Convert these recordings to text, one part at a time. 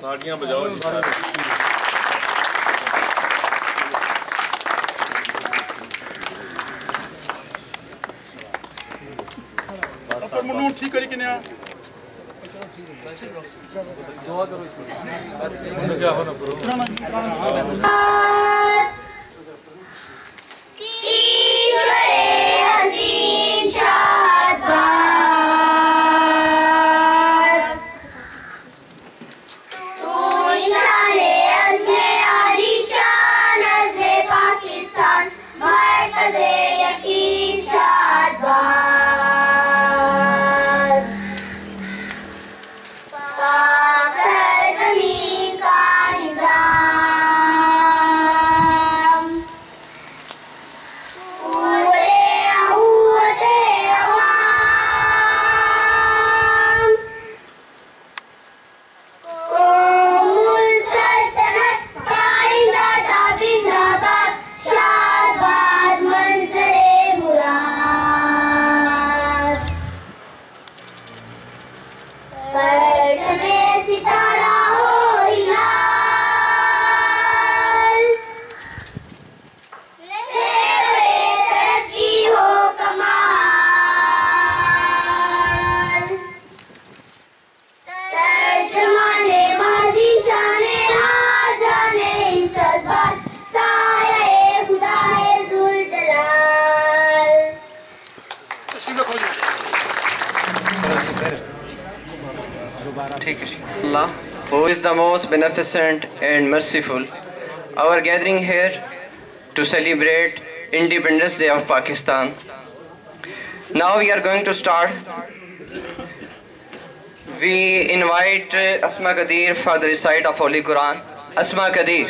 तालियां बजाओ जी। मनु ठीक करी कि नहीं दुआ करो इसमें क्या होना करो Allah, who is the most beneficent and merciful, our gathering here to celebrate Independence Day of Pakistan. Now we are going to start. We invite Asma Qadir for the recite of Holy Quran. Asma Qadir.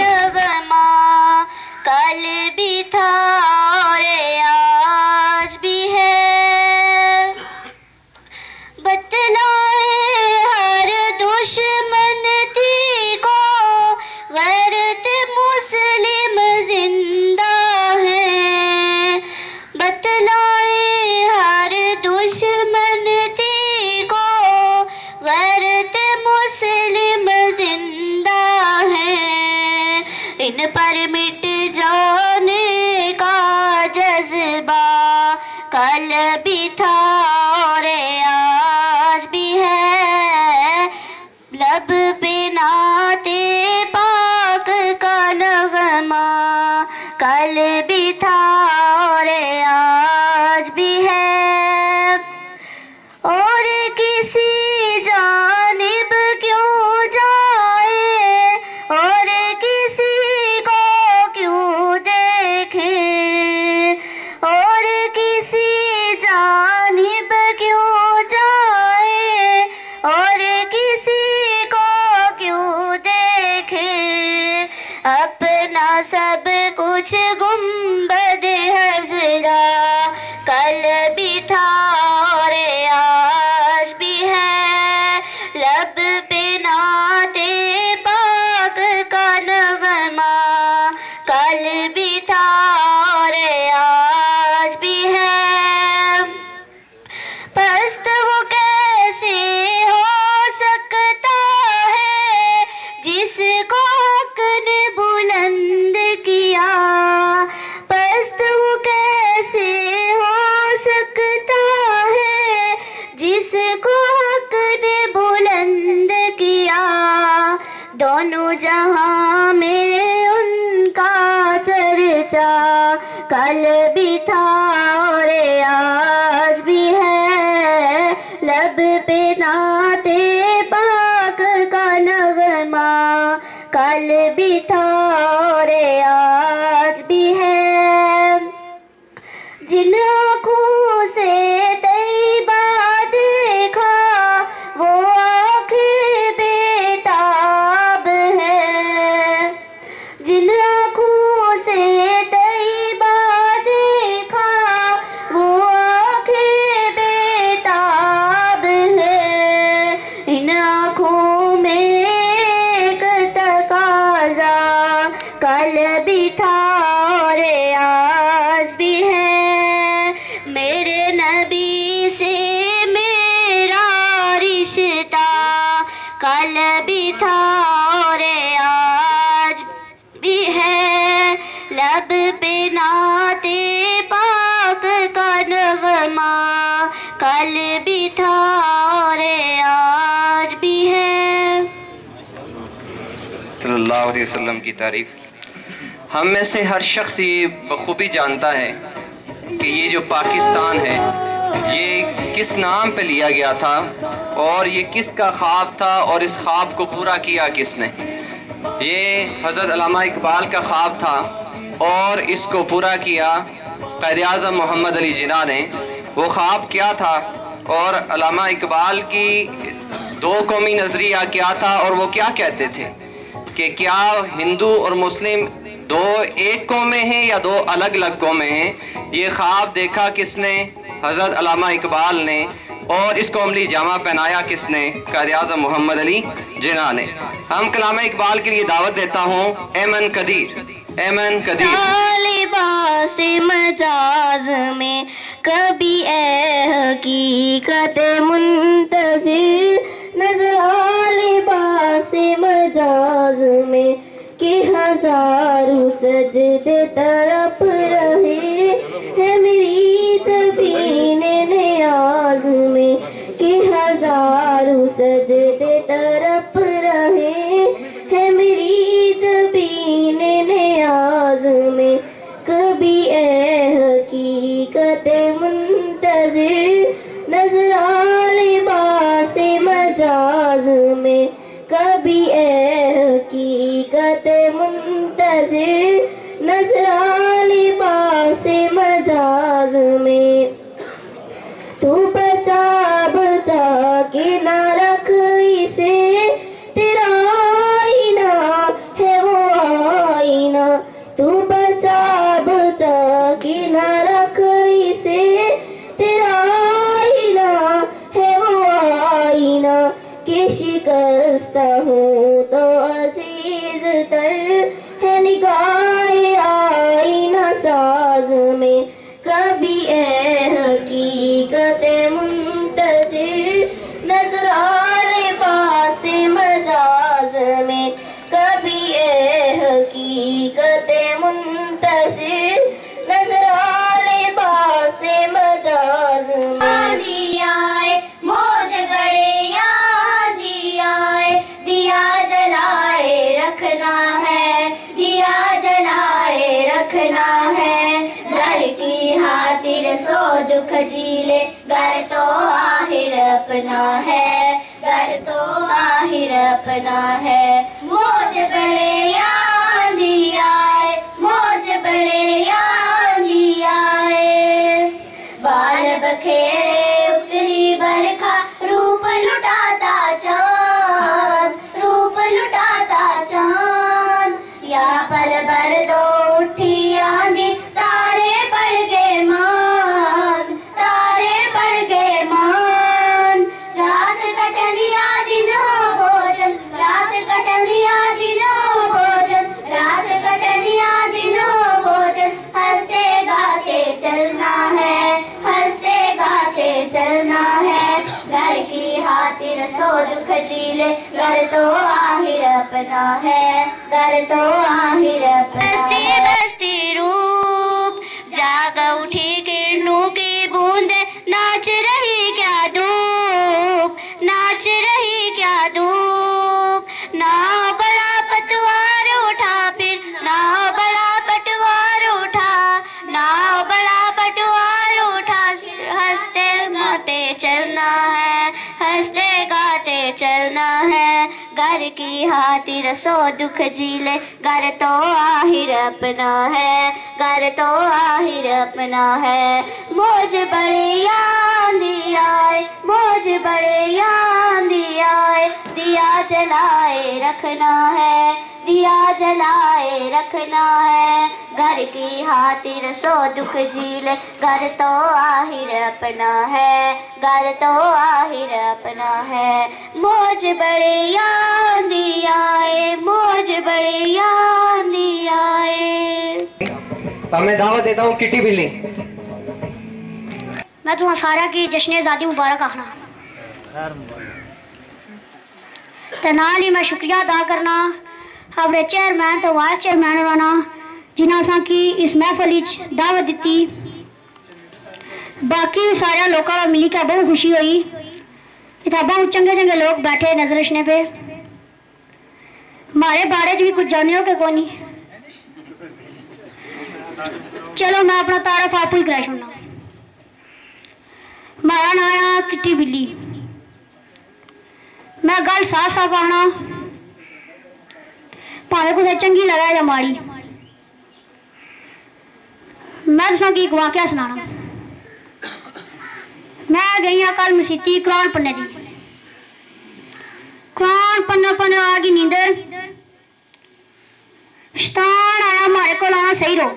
नगमा कल भी था और आज भी है बतलाए हर दुश्मन थी को गैरत मुस्लिम जिंदा है बतलाए हर दुश्मन थी को गैरत मुस्लिम जिंदा है इन पर मिट जाने का जज्बा कल भी था और आज भी है लब पे नाते पाक का नगमा कल भी था और आज भी है और किसी जानिब क्यों जाए और किसी को क्यों देखें और किसी जानिब और आज भी है, लब पे नाते पाक का नगमा कल भी था और आज भी है। जिन आँखों से तैबा देखा वो आँखें बेताब है। जिन आँखों से तैबा देखा वो आँखें बेताब है। इन आँखों में एक तकाज़ा कल भी था और आज भी है। मेरे नबी से मेरा रिश्ता कल भी था और आज भी है। लब पे नाते पाक का नगमा कल भी था और आज भी है। सल्लल्लाहु अलैहि वसल्लम की तारीफ। हम में से हर शख्स ये बखूबी जानता है कि ये जो पाकिस्तान है ये किस नाम पे लिया गया था और ये किसका ख्वाब था और इस ख्वाब को पूरा किया किसने। ये हज़रत अल्लामा इकबाल का ख्वाब था और इसको पूरा किया क़ायद-ए-आज़म मोहम्मद अली जिन्ना ने। वो ख्वाब क्या था और अल्लामा इकबाल की दो कौमी नज़रिया क्या था और वो क्या कहते थे कि क्या हिंदू और मुस्लिम दो एक कौमें हैं या दो अलग अलग कौमें हैं। ये ख्वाब देखा किसने? हज़रत अल्लामा इकबाल ने। और इसको अमली जामा पहनाया किसने? क़ायद-ए-आज़म मोहम्मद अली जिन्ना ने। हम कलाम इकबाल के लिए दावत देता हूँ ऐमन कदीर, ऐमन कदीर। लिबास मजाज में कभी ए हकीकत मुंतज़िर नजर आ। लिबास मजाज में कि हजारों सजदे तड़प रहे हैं मेरी ज़बीने नियाज़ में। कि हजारों सजदे तड़प रहे हैं मेरी ज़बीने नियाज़ में। कभी ए हकीकत मुंतज़िर नजर आ। लिबास मजाज में कभी ए हकीकत मुंतज़िर नजर आ। लिबास मजाज में तू बचा बचा के ना रख इसे, तेरा आईना है वो आईना। तू बचा बचा के ना रख इसे, तेरा आईना है वो आईना। के शिकस्ता हूँ तो अजीज तर है निगाहे आईना साज में। कभी ए हकीकत मुंतज़िर नजर आ। लिबास मजाज में कभी ए हकीकत मुंतज़िर नजर आ। लिबास मजाज में आंधी आए मौज बड़े आंधी आए, दिया जलाए रखना है, दिया जलाए रखना है। घर की खातिर सो दुख झीले, घर तो आखिर अपना है, घर तो आखिर अपना है। मौज बड़े आंधी आए, मौज बड़े आंधी आए। बाल बखेरे उतरी बरखा, रूप लुटाता चाँद, रूप लुटाता चाँद। या पल भर दो उठी आंधी, तारे पड़ गए मान, तारे पड़ गए मान। रात कटनिया दिन हो भोजन, रात कटनिया दिन हो भोजन, रात कटनिया दिन हो भोजन। हंसते गाते चलना है, हंसते गाते चलना है। घर की खातिर सो दुख झीले, घर तो आखिर अपना है, घर तो आखिर अपना है। बस्ती बस्ती रूप जाग उठी किरणों की बूंदे, नाच रही क्या धूप, नाच रही क्या धूप। ना बड़ा पतवार उठा फिर, ना बड़ा पटवार उठा, ना बड़ा पटवार घर की खातिर सो दुख झीले, घर तो आखिर अपना है, घर तो आखिर अपना है। मौज बड़े आंधी आए, मौज बड़े आंधी आए, दिया जलाए रखना है, दिया जलाए रखना है। घर की खातिर सो दुख झीले, घर तो आखिर अपना है, घर तो आखिर अपना है। मौज बड़े आंधी आए, मौज बड़े आंधी आए। तो मैं दावत देता हूँ किटी बिल्ली। मैं तुम्हारा सारा की जश्न आज़ादी मुबारक आखना ते नाल ही मैं शुक्रिया अदा करना अपने चेयरमैन तो वाइस चेयरमैन होना जिन्हें असा की इस महफल दावत दी। बाकी सारे लोगों का मिली के बहुत खुशी हुई। इतना बहुत चंगे चंगे लोग बैठे नजर रखने पे। हमारे बारे भी कुछ जाने हो के कौन नहीं। चलो मैं अपना तारफ आप ही करा छोड़ना। हमारा नाम है किटी बिल्ली। मैं गल साफ साफ आना भावे कुछ चंगी लगा या माड़ी। मैं तुसा की एक वाकया सुनाना। मैं गई हाँ कल मसीती कुरान पढ़ने दी। कुरान पढ़ने आ गई नींदर। शैतान आया हमारे को आना सही रो।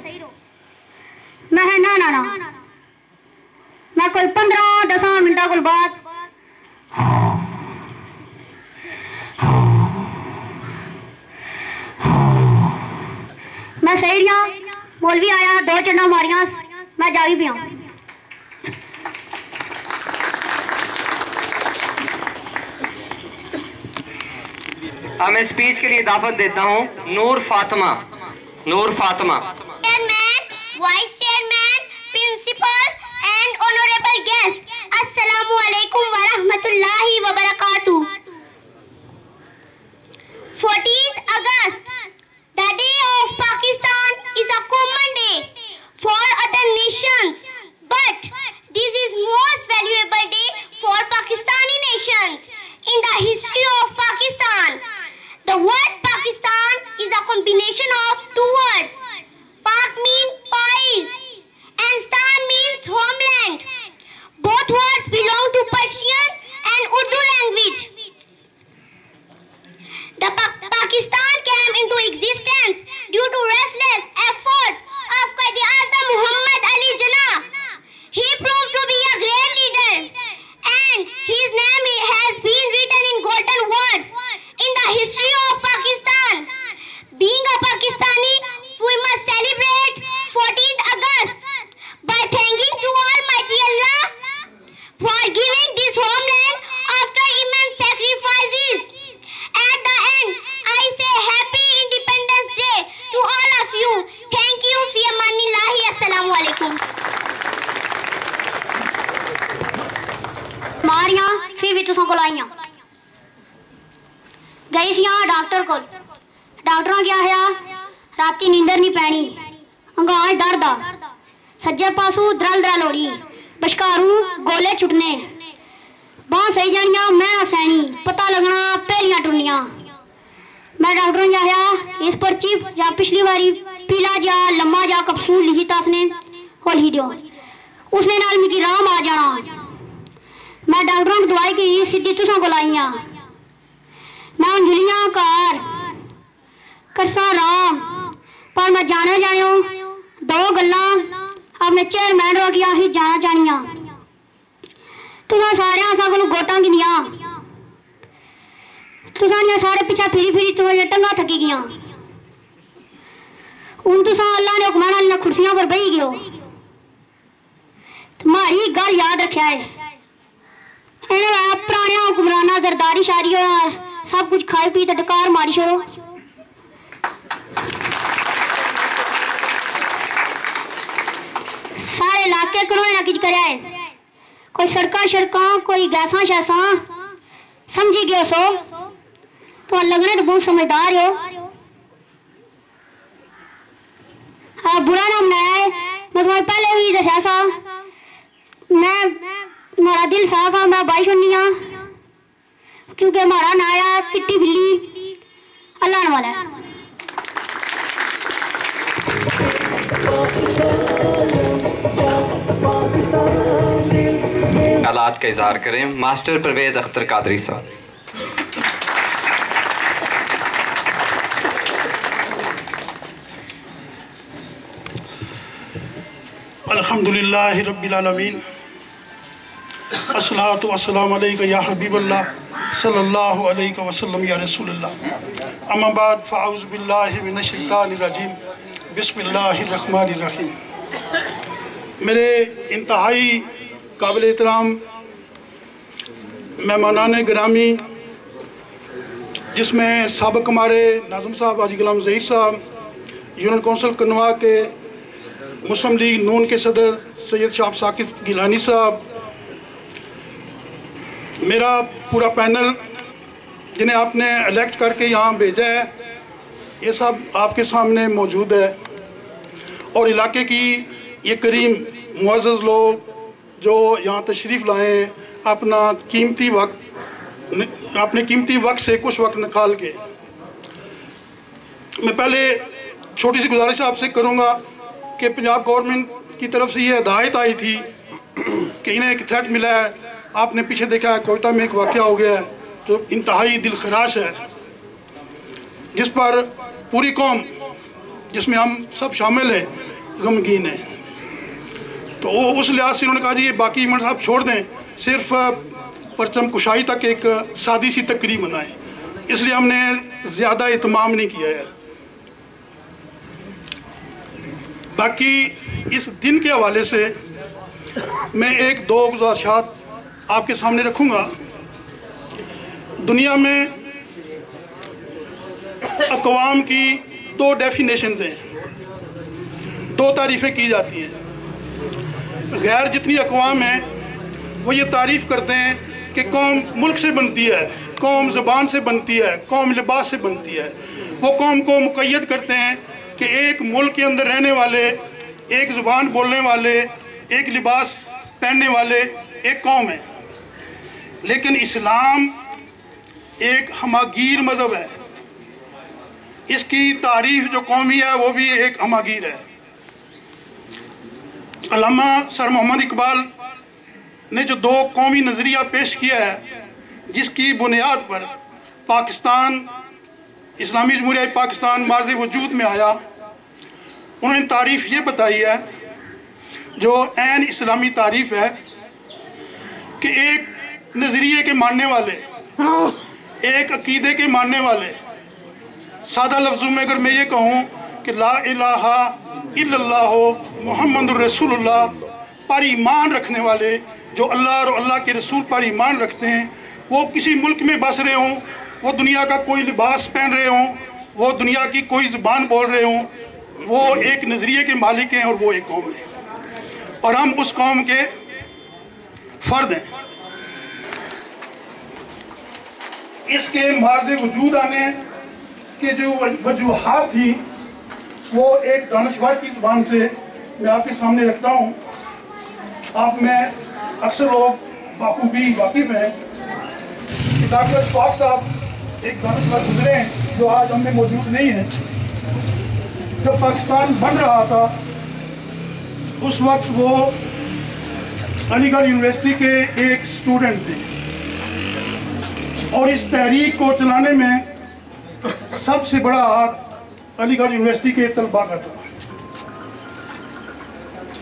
मैं ना ना ना मैं कोई 15-10 मिनटा को बाद मैं सही रहा। मौलवी आया 2 चढ़ना मारिया मैं जागी पिया। अब मैं स्पीच के लिए दावत देता हूँ Noor Fatima. Noor Fatima. Chairman, vice chairman, principal and honourable guest, अस्सलामु अलैकुम व रहमतुल्लाहि व बरकातुहू। 14th August, the day of Pakistan, is a common day for other nations, but this is most valuable day for Pakistani nations. In the history of Pakistan, the word Pakistan is a combination of 2 words. Pak means pies and Stan means homeland. Both words belong to Persian and Urdu language. The Pakistan came into existence due to restless efforts of Quaid-e-Azam Muhammad Ali Jinnah. He proved to be a great leader and his name has been written in golden words in the history of Pakistan. Being a Pakistani, we must celebrate 14th August by thanking to Almighty Allah for giving this homeland after immense sacrifices. At the end, I say Happy Independence Day to all of you. Thank you. Fi amanillahi. Assalamu alaikum. Maria फिर भी तुसा को लाइया गई सी doctor को। Doctor क्या है राती नींदर नहीं पैनी, अंगाज दर्द आ, सज्जे पासू द्रल द्रल हो रही, बशकारू गोले छुटने, बांह सही जानिया मैं सैनी, पता लगना पहलियां टुनिया। मैं डॉक्टर क्या है इस पर्ची या पिछली बारी पीला जा लम्मा जा कप्सूल लिखी था उसने वो लिख दो, उसने नाल मिकी राम आ जाना। मैं डॉक्टरों की दवाई की सीधी तुसा को लाइया। मैं अंजलियां कार करसा राम पर मैं जाने जाने 2 गल्ला अपने चेयरमैन रो किया ही जाना चाहनिया। तुसा सारे असा को गोटा गिनिया, तुसा सारे पीछे फिरी फिरी तुम्हारी टंगा थकी गया। हूं तुसा अल्लाह ने हुक्म नाल कुर्सियां पर बही गयो। तुम्हारी गल याद रखा है पुराने हुक्मराना जरदारी शारी सब कुछ खाई पी तो डकार मारी छोड़ो। सारे इलाके करोना किच कर कोई सड़का शड़का कोई गैसा शैसा समझी गयो सो तो लगने तो बहुत समझदार हो। हाँ बुरा ना मनाया है, मैं तुम्हें पहले भी दसा सा मैं तुम्हारा दिल साफ हाँ मैं बाई छोड़नी हाँ क्योंकि हमारा नाया किट्टी बिल्ली अल्लाह वाला है। ख्यालात का इजहार करें मास्टर परवेज अख्तर कादरी साहब। अल्हम्दुलिल्लाहि रब्बिल आलमीन अस्सलातु वस्सलामु अलैका या हबीबल्लाह सल्लल्लाहु अलैहि वसल्लम या रसूलल्लाह अम्मा बाद फ़अऊज़ु बिल्लाहि मिनश शैतानिर रजीम बिस्मिल्लाहिर रहमानिर रहीम। मेरे इंतहाई काबिल एहतराम मेहमानान गिरामी, जिसमें साबिक़ हमारे नाज़िम साहब हाजी गुलाम ज़हीर साहब, यूनियन कौंसिल कन्वा के मुस्लिम लीग नून के सदर सैयद शाह साकिब गिलानी साहब, मेरा पूरा पैनल जिन्हें आपने इलेक्ट करके यहाँ भेजा है, ये सब आपके सामने मौजूद है। और इलाके की ये करीम मुअज़्ज़ज़ लोग जो यहाँ तशरीफ़ लाए अपना कीमती वक्त से कुछ वक्त निकाल के, मैं पहले छोटी सी गुजारिश आपसे करूँगा कि पंजाब गवर्नमेंट की तरफ से ये हिदायत आई थी कि इन्हें एक थ्रेट मिला है। आपने पीछे देखा है कोयटा में एक वाक़या हो गया है जो इंतहाई दिल खराश है, जिस पर पूरी कौम, जिसमें हम सब शामिल हैं, गमगीन है। तो उस लिहाज से उन्होंने कहा जी ये बाकी इवेंट आप छोड़ दें, सिर्फ परचम कुशाई तक एक सादी सी तकरीब मनाएं। इसलिए हमने ज़्यादा इत्माम नहीं किया है। बाकी इस दिन के हवाले से मैं एक दो गुज़ारिशात आपके सामने रखूँगा। दुनिया में अक़वाम की दो डेफिनेशंस हैं, दो तारीफ़ें की जाती हैं। गैर जितनी अक़वाम हैं वो ये तारीफ़ करते हैं कि कौम मुल्क से बनती है, कौम ज़बान से बनती है, कौम लिबास से बनती है। वो कौम को मुक़य्यद करते हैं कि एक मुल्क के अंदर रहने वाले, एक ज़ुबान बोलने वाले, एक लिबास पहनने वाले एक कौम है। लेकिन इस्लाम एक हमागीर मज़हब है, इसकी तारीफ़ जो कौमी है वो भी एक हमागीर है। अल्लामा सर मोहम्मद इकबाल ने जो दो कौमी नज़रिया पेश किया है, जिसकी बुनियाद पर पाकिस्तान, इस्लामी जमहूरिया पाकिस्तान माज़ वजूद में आया, उन्होंने तारीफ़ ये बताई है जो ऐन इस्लामी तारीफ़ है कि एक नज़रिए के मानने वाले, एक अकीदे के मानने वाले, सादा लफ्ज़ों में अगर मैं ये कहूँ कि ला इलाहा इल्लल्लाह मुहम्मदुर रसूलुल्लाह पर ईमान रखने वाले, जो अल्लाह और अल्लाह के रसूल पर ईमान रखते हैं, वो किसी मुल्क में बस रहे हों, वो दुनिया का कोई लिबास पहन रहे हों, वो दुनिया की कोई ज़ुबान बोल रहे हों, वो एक नज़रिए के मालिक हैं और वो एक कौम है और हम उस कौम के फ़र्द हैं। इसके मार्ज़ वजूद आने के जो वजूहात थी वो एक दानिशवर की ज़ुबान से मैं आपके सामने रखता हूँ। आप में अक्सर लोग बाखूबी वाकिफ़ हैं कि डॉक्टर अशफाक साहब एक दानिशवर गुजरे हैं जो आज हमें मौजूद नहीं है। जब पाकिस्तान बन रहा था उस वक्त वो अलीगढ़ यूनिवर्सिटी के एक स्टूडेंट थे और इस तहरीक को चलाने में सबसे बड़ा हाथ अलीगढ़ यूनिवर्सिटी के तलबा का था।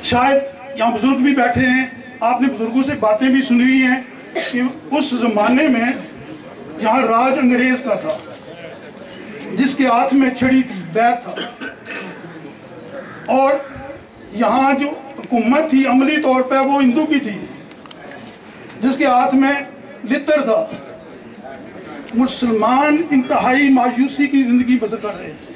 शायद यहाँ बुजुर्ग भी बैठे हैं, आपने बुजुर्गों से बातें भी सुनी हुई हैं कि उस ज़माने में यहाँ राज अंग्रेज़ का था, जिसके हाथ में छड़ी थी, बैग था, और यहाँ जो हुकूमत थी अमली तौर पर वो हिंदू की थी, जिसके हाथ में लितर था। मुसलमान इंतहाई मायूसी की ज़िंदगी बसर कर रहे थे।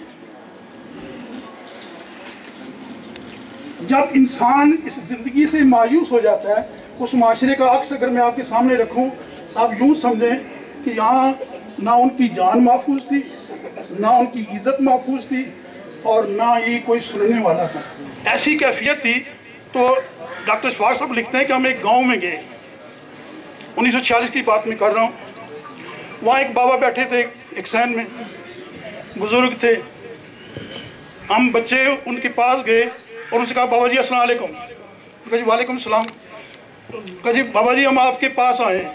जब इंसान इस ज़िंदगी से मायूस हो जाता है, उस माशरे का अक्स अगर मैं आपके सामने रखूं, आप यूँ समझें कि यहाँ ना उनकी जान महफूज थी, ना उनकी इज़्ज़त महफूज थी और ना ही कोई सुनने वाला था। ऐसी कैफियत थी। तो डॉक्टर अशफाक साहब लिखते हैं कि हम एक गांव में गए, 1946 की बात मैं कर रहा हूँ। वहाँ एक बाबा बैठे थे एक सैन में, बुजुर्ग थे। हम बच्चे उनके पास गए और उनसे कहा बाबा जी अस्सलाम वालेकुम। कहा जी वालेकुम सलाम। कहा जी बाबा जी हम आपके पास आए हैं।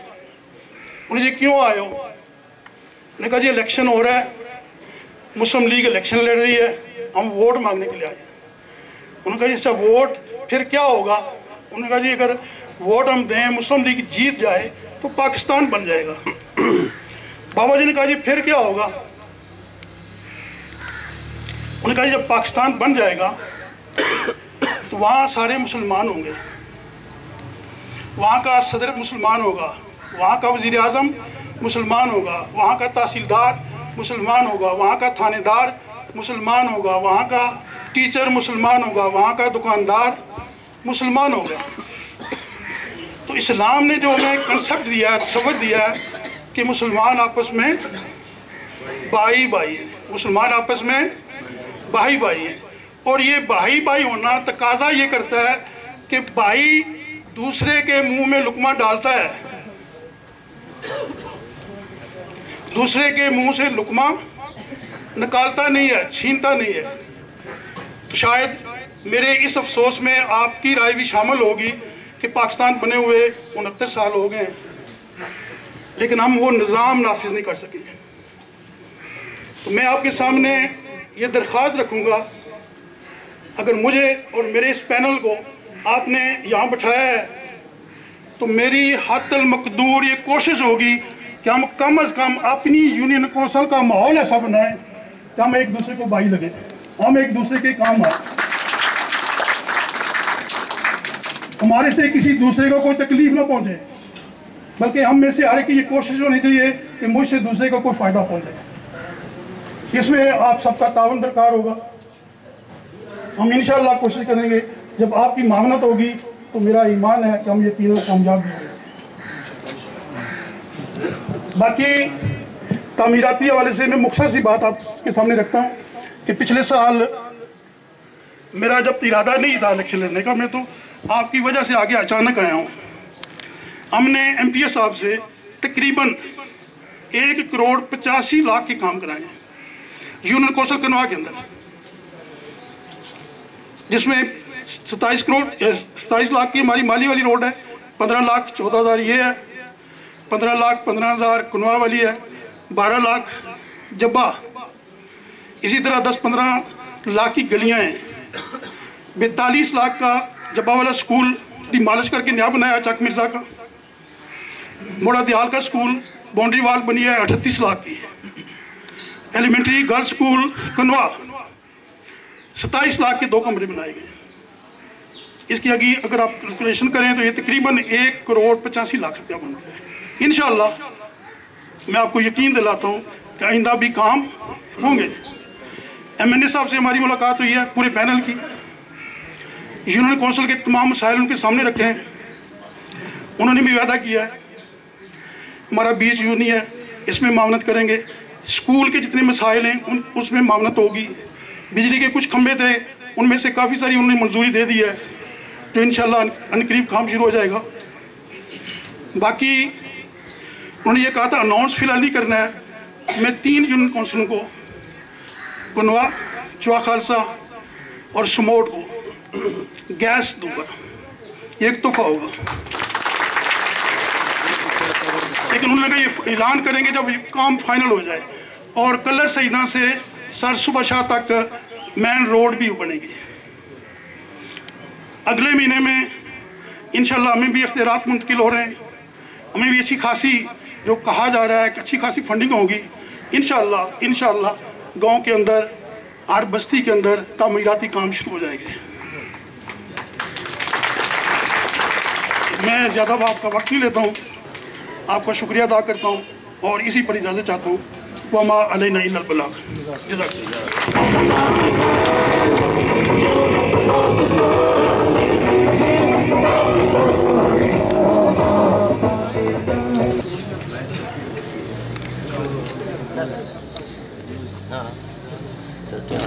उन्हें जी क्यों आए हो? उन्होंने कहा जी इलेक्शन हो रहा है, मुस्लिम लीग इलेक्शन लड़ रही है, हम वोट मांगने के लिए आए हैं। उन्होंने कहा जी अच्छा वोट फिर क्या होगा? उन्होंने कहा जी अगर वोट हम दें, मुस्लिम लीग जीत जाए तो पाकिस्तान बन जाएगा। बाबा जी ने कहा जी फिर क्या होगा? उन्होंने कहा जी जब पाकिस्तान बन जाएगा तो वहाँ सारे मुसलमान होंगे, वहाँ का सदर मुसलमान होगा, वहाँ का वज़ीर आज़म मुसलमान होगा, वहाँ का तहसीलदार मुसलमान होगा, वहाँ का थानेदार मुसलमान होगा, वहाँ का टीचर मुसलमान होगा, वहाँ का दुकानदार मुसलमान होगा। तो इस्लाम ने जो हमें कंसेप्ट दिया है, सबक दिया है कि मुसलमान आपस में भाई भाई हैं, मुसलमान आपस में भाई भाई हैं। और ये भाई भाई होना तकाजा ये करता है कि भाई दूसरे के मुंह में लुकमा डालता है, दूसरे के मुंह से लुकमा निकालता नहीं है, छीनता नहीं है। तो शायद मेरे इस अफसोस में आपकी राय भी शामिल होगी कि पाकिस्तान बने हुए 69 साल हो गए हैं, लेकिन हम वो निज़ाम नाफिज नहीं कर सके। तो मैं आपके सामने ये दरख्वास्त रखूँगा, अगर मुझे और मेरे इस पैनल को आपने यहाँ बिठाया है तो मेरी हद्दल मकदूर ये कोशिश होगी कि हम कम से कम अपनी यूनियन कौंसिल का माहौल ऐसा बनाएं कि हम एक दूसरे को भाई लगे, हम एक दूसरे के काम आए, हमारे से किसी दूसरे को कोई तकलीफ ना पहुंचे, बल्कि हम में से हर एक की ये कोशिश होनी चाहिए कि मुझसे दूसरे को कोई फायदा पहुंचे। इसमें आप सबका ताउन दरकार होगा। हम इंशाअल्लाह कोशिश करेंगे, जब आपकी मामनत होगी तो मेरा ईमान है कि हम ये तीनों कामयाब होंगे। बाकी तामीराती हवाले से मैं मुख्तसर सी बात आपके सामने रखता हूँ कि पिछले साल मेरा जब इरादा नहीं था इलेक्शन लड़ने का, मैं तो आपकी वजह से आगे अचानक आया हूँ। हमने MPS साहब से तकरीबन 1,85,00,000 के काम कराए हैं यूनियन कौंसिल कनवा के अंदर, जिसमें 27 लाख की हमारी माली वाली रोड है, 15 लाख 14,000 ये है, 15 लाख 15,000 कुनवा वाली है, 12 लाख जब्बा, इसी तरह 10-15 लाख की गलियां हैं, 42 लाख का जब्बा वाला स्कूल डिमॉलिश करके नया बनाया चक मिर्जा का, मोड़ा दयाल का स्कूल बाउंड्री वाल बनी है 38 लाख की, एलिमेंट्री गर्ल्स स्कूल कनवा 27 लाख के 2 कमरे बनाए गए। इसकी आगे अगर आप कैलकुलेशन करें तो ये तकरीबन 1,85,00,000 रुपया बनता है। इंशाअल्लाह मैं आपको यकीन दिलाता हूँ कि आइंदा भी काम होंगे। MNA साहब से हमारी मुलाकात हुई है, पूरे पैनल की, यूनियन कौंसिल के तमाम मसाइल उनके सामने रखे हैं, उन्होंने भी वादा किया है हमारा बीच यूनियन है, इसमें मामनत करेंगे, स्कूल के जितने मसाइल हैं उसमें मामनत होगी, बिजली के कुछ खंभे थे उनमें से काफ़ी सारी उन्होंने मंजूरी दे दी है, जो इंशाअल्लाह अनकरीब काम शुरू हो जाएगा। बाकी उन्होंने ये कहा था अनाउंस फिलहाल नहीं करना है, मैं 3 यूनियन कौंसिलों को, कुनवा, चुआ खालसा और समोट को गैस दूंगा, एक तोहफा होगा। लेकिन उन्होंने कहा ये ऐलान करेंगे जब काम फाइनल हो जाए, और कलर सईदा से सर सुबह शाह तक मेन रोड भी बनेगी। अगले महीने में इंशाल्लाह हमें भी इख्तियारात मुंतकिल हो रहे हैं, हमें भी अच्छी खासी, जो कहा जा रहा है कि अच्छी खासी फंडिंग होगी इंशाल्लाह गांव के अंदर, हर बस्ती के अंदर तामीराती काम शुरू हो जाएंगे। मैं ज़्यादा आपका वक्त नहीं लेता हूँ, आपका शुक्रिया अदा करता हूँ और इसी पर इजाज़त चाहता हूँ। वमा अलैना इल्लल बलाग।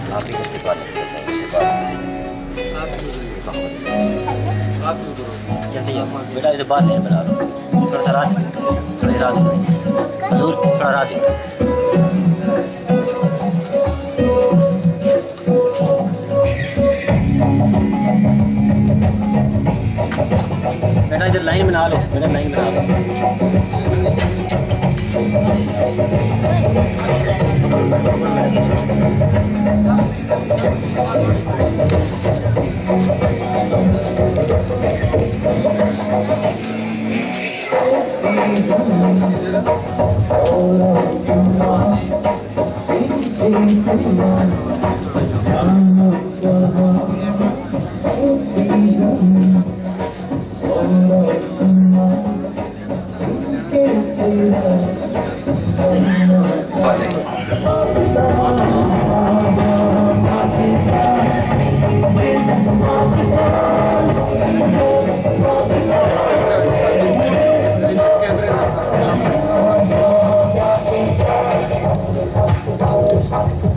आप ही कैसे बात करते हैं, इससे बात करते हैं। चलते जाओ बेटा, इधर बाहर लेन बना लो, थोड़ा सा रात, थोड़ी रात हजूर, थोड़ा रात बेटा, इधर लाइन बना लो बेटा, लाइन बना लो।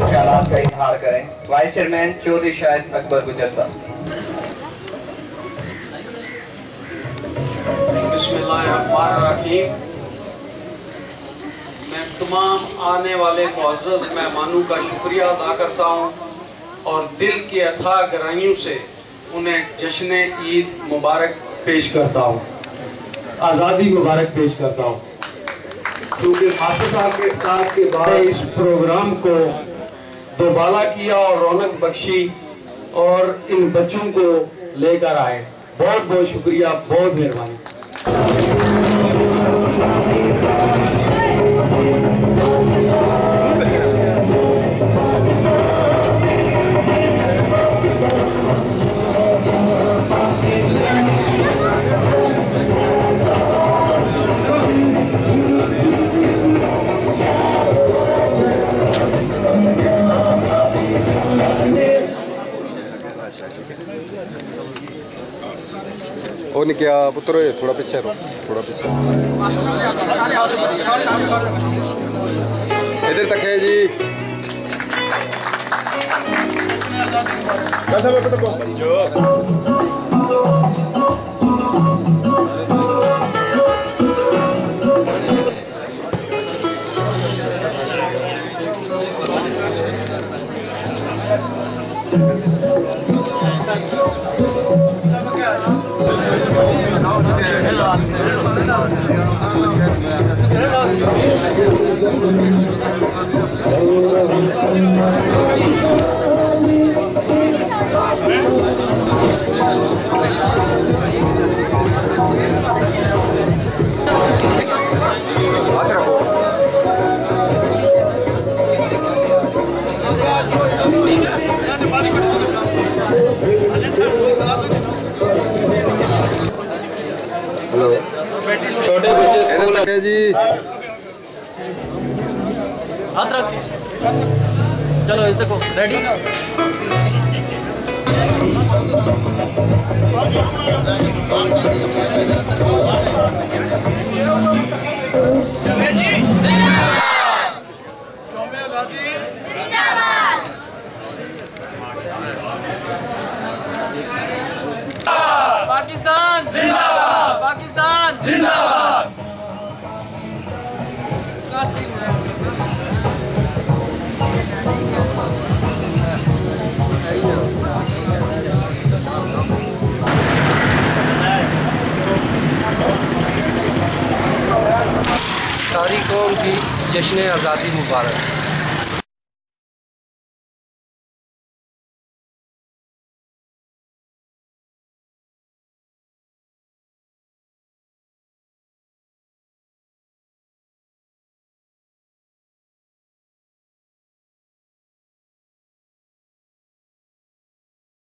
ख्यालात का इजहार करें। वाइस चेयरमैन चौधरी शाहिद अकबर गुजर साहब। बिस्मिल्लाहिर्रहमानिर्रहीम। मैं तमाम आने वाले मुअज़्ज़ज़ मेहमानों का शुक्रिया अदा करता हूँ और दिल की अथाह गहराइयों से उन्हें जश्न ईद मुबारक पेश करता हूँ, आज़ादी मुबारक पेश करता हूँ। क्योंकि हाफिज़ साहब के इफ्तार के बाद इस प्रोग्राम को दोबाला किया और रौनक बख्शी और इन बच्चों को लेकर आए। बहुत बहुत शुक्रिया, बहुत मेहरबानी। और नहीं क्या पुत्र, थोड़ा पीछे रो, थोड़ा पीछे इधर तक है जी। छोटे बच्चे इधर तक है जी। हाथ रख, चलो इधर देखो, रेडी। पाकिस्तान जिंदाबाद, पाकिस्तान जिंदाबाद। सारी कौम की जश्न आज़ादी मुबारक।